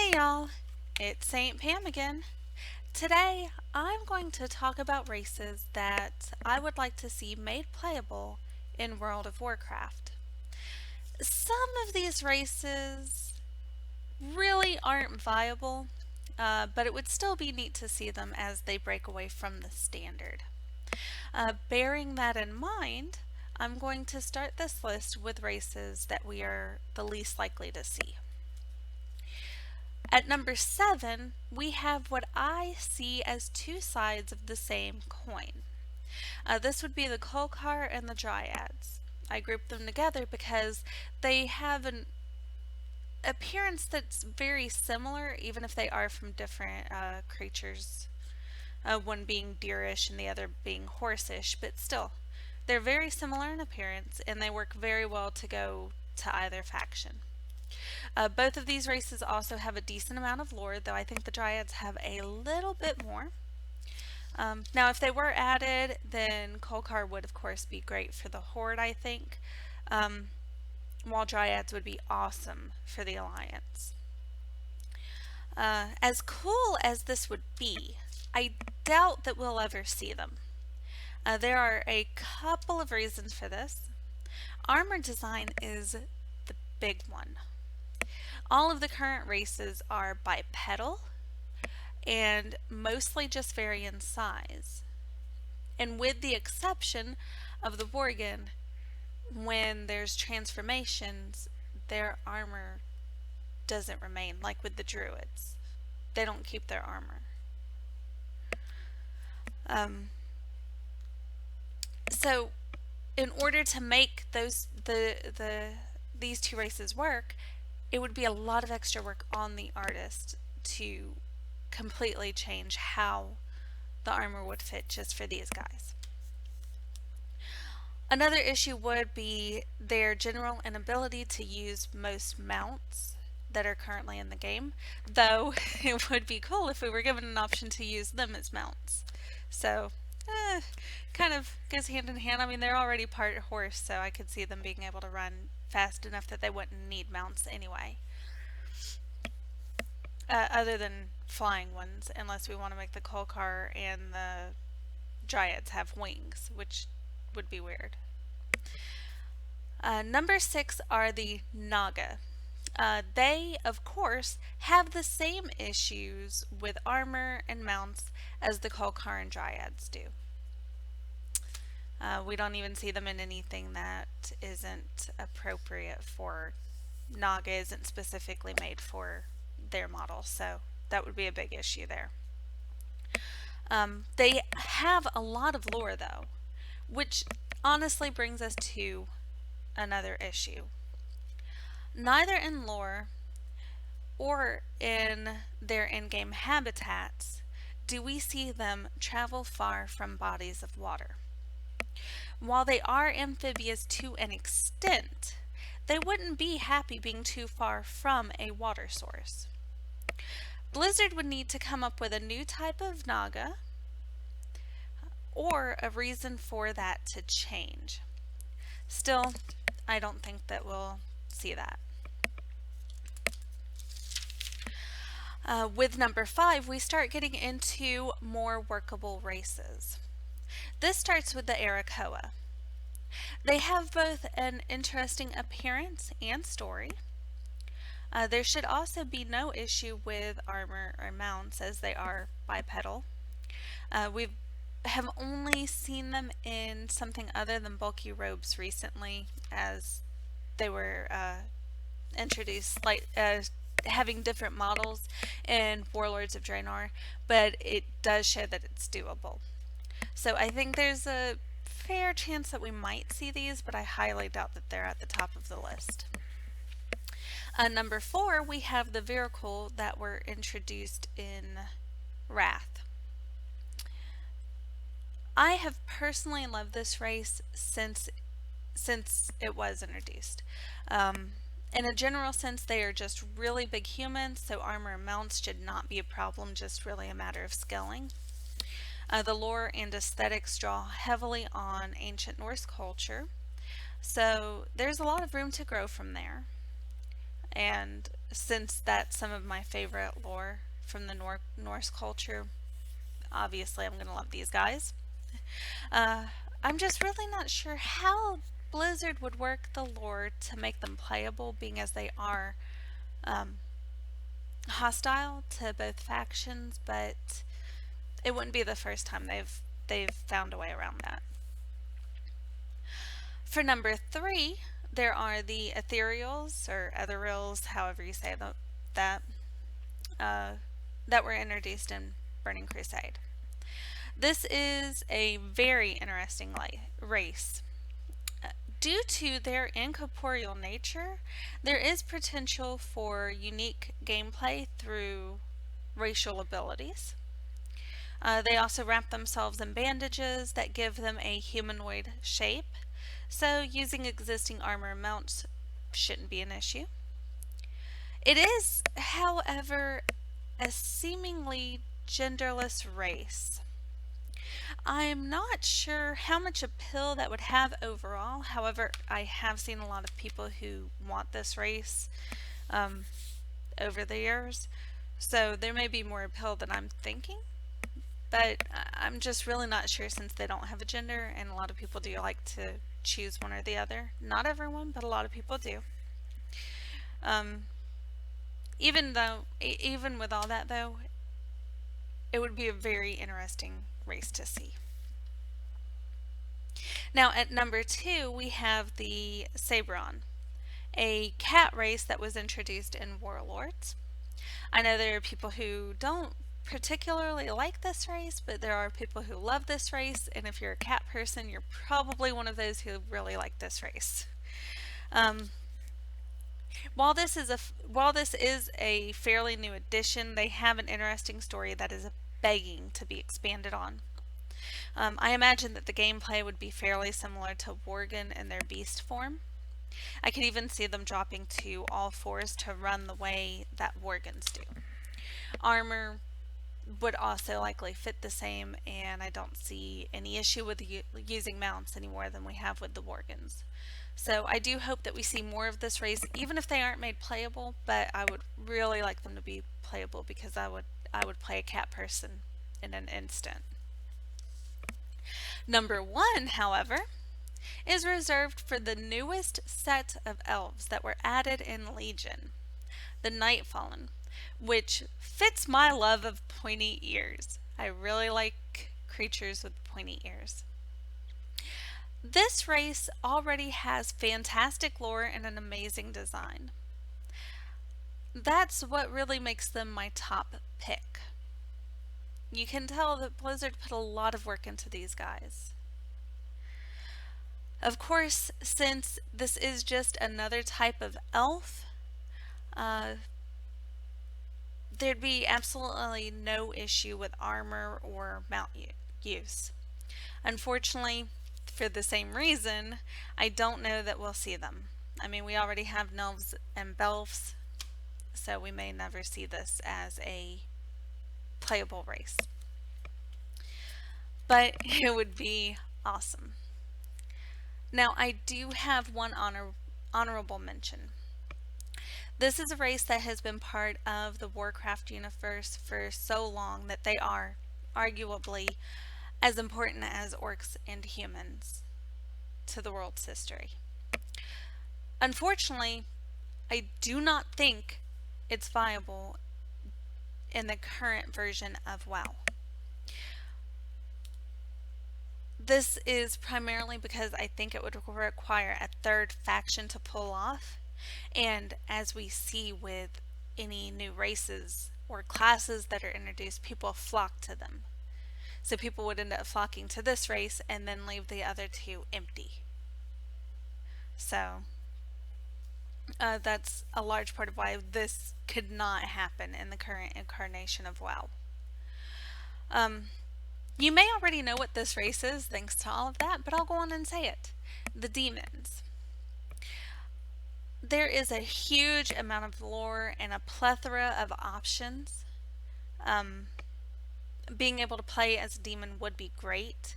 Hey y'all, it's St. Pam again. Today I'm going to talk about races that I would like to see made playable in World of Warcraft. Some of these races really aren't viable, but it would still be neat to see them as they break away from the standard. Bearing that in mind, I'm going to start this list with races that we are the least likely to see. At number 7, we have what I see as two sides of the same coin. This would be the Kolkar and the Dryads. I grouped them together because they have an appearance that's very similar, even if they are from different creatures. One being deerish and the other being horseish, but still, they're very similar in appearance and they work very well to go to either faction. Both of these races also have a decent amount of lore, though I think the Dryads have a little bit more. Now, if they were added, then Kolkar would, of course, be great for the Horde, I think, while Dryads would be awesome for the Alliance. As cool as this would be, I doubt that we'll ever see them. There are a couple of reasons for this. Armor design is the big one. All of the current races are bipedal and mostly just vary in size. And with the exception of the Worgen, when there's transformations, their armor doesn't remain, like with the Druids. They don't keep their armor. So in order to make these two races work, it would be a lot of extra work on the artist to completely change how the armor would fit just for these guys. Another issue would be their general inability to use most mounts that are currently in the game, though it would be cool if we were given an option to use them as mounts. So, kind of goes hand in hand. I mean, they're already part horse, so I could see them being able to run fast enough that they wouldn't need mounts anyway. Other than flying ones, unless we want to make the Kolkar and the Dryads have wings, which would be weird. Number 6 are the Naga. They, of course, have the same issues with armor and mounts as the Kolkar and Dryads do. We don't even see them in anything that isn't appropriate for Naga, isn't specifically made for their model, so that would be a big issue there. They have a lot of lore though, which honestly brings us to another issue. Neither in lore or in their in-game habitats do we see them travel far from bodies of water. While they are amphibious to an extent, they wouldn't be happy being too far from a water source. Blizzard would need to come up with a new type of Naga or a reason for that to change. Still, I don't think that we'll see that. With number 5, we start getting into more workable races. This starts with the Arakoa. They have both an interesting appearance and story. There should also be no issue with armor or mounts as they are bipedal. We have only seen them in something other than bulky robes recently as they were introduced, like having different models in Warlords of Draenor, but it does show that it's doable. So I think there's a fair chance that we might see these, but I highly doubt that they're at the top of the list. Number 4, we have the Viracle that were introduced in Wrath. I have personally loved this race since it was introduced. In a general sense, they are just really big humans, so armor and mounts should not be a problem, just really a matter of skilling. The lore and aesthetics draw heavily on ancient Norse culture, so there's a lot of room to grow from there. And since that's some of my favorite lore from the Norse culture, obviously I'm going to love these guys. Uh, I'm just really not sure how Blizzard would work the lore to make them playable, being as they are um, hostile to both factions, but it wouldn't be the first time they've found a way around that. For number three, there are the ethereals or ethereals, however you say that, uh, that were introduced in Burning Crusade. This is a very interesting race. Due to their incorporeal nature, there is potential for unique gameplay through racial abilities. They also wrap themselves in bandages that give them a humanoid shape, so using existing armor mounts shouldn't be an issue. It is, however, a seemingly genderless race. I'm not sure how much appeal that would have overall. However, I have seen a lot of people who want this race um, over the years. So there may be more appeal than I'm thinking. But I'm just really not sure since they don't have a gender and a lot of people do like to choose one or the other. Not everyone, but a lot of people do. Um, even with all that though, it would be a very interesting race to see. Now at number two, we have the Sabron, a cat race that was introduced in Warlords. I know there are people who don't particularly like this race, but there are people who love this race, and if you're a cat person, you're probably one of those who really like this race. Um, while this is a fairly new addition, they have an interesting story that is begging to be expanded on. I imagine that the gameplay would be fairly similar to Worgen in their beast form. I could even see them dropping to all fours to run the way that Worgens do. Armor would also likely fit the same, and I don't see any issue with using mounts any more than we have with the Worgens. So I do hope that we see more of this race, even if they aren't made playable, but I would really like them to be playable because I would play a cat person in an instant. Number one, however, is reserved for the newest set of elves that were added in Legion, the Nightfallen, which fits my love of pointy ears. I really like creatures with pointy ears. This race already has fantastic lore and an amazing design. That's what really makes them my top pick. You can tell that Blizzard put a lot of work into these guys. Of course, since this is just another type of elf, uh, there'd be absolutely no issue with armor or mount use. Unfortunately, for the same reason, I don't know that we'll see them. I mean, we already have Nelves and Belfs, so we may never see this as a playable race. But it would be awesome. Now, I do have one honorable mention. This is a race that has been part of the Warcraft universe for so long that they are arguably as important as orcs and humans to the world's history. Unfortunately, I do not think it's viable in the current version of WoW. This is primarily because I think it would require a third faction to pull off, and as we see with any new races or classes that are introduced, people flock to them. So people would end up flocking to this race and then leave the other two empty. So that's a large part of why this could not happen in the current incarnation of WoW. You may already know what this race is thanks to all of that, but I'll go on and say it. The demons. There is a huge amount of lore and a plethora of options. Um, Being able to play as a demon would be great,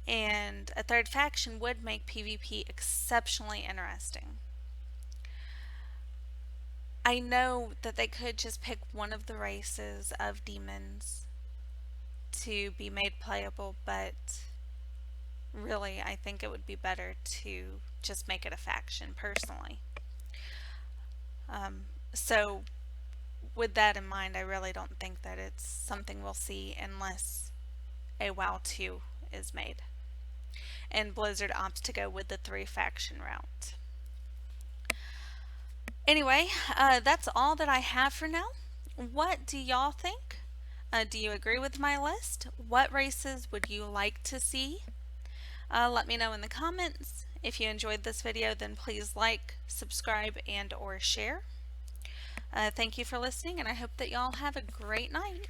and a third faction would make PvP exceptionally interesting. I know that they could just pick one of the races of demons to be made playable, but really, I think it would be better to just make it a faction personally. So, with that in mind, I really don't think that it's something we'll see unless a WoW 2 is made and Blizzard opts to go with the 3 faction route. Anyway, that's all that I have for now. What do y'all think? Do you agree with my list? What races would you like to see? Let me know in the comments. If you enjoyed this video, then please like, subscribe, and or share. Thank you for listening, and I hope that y'all have a great night.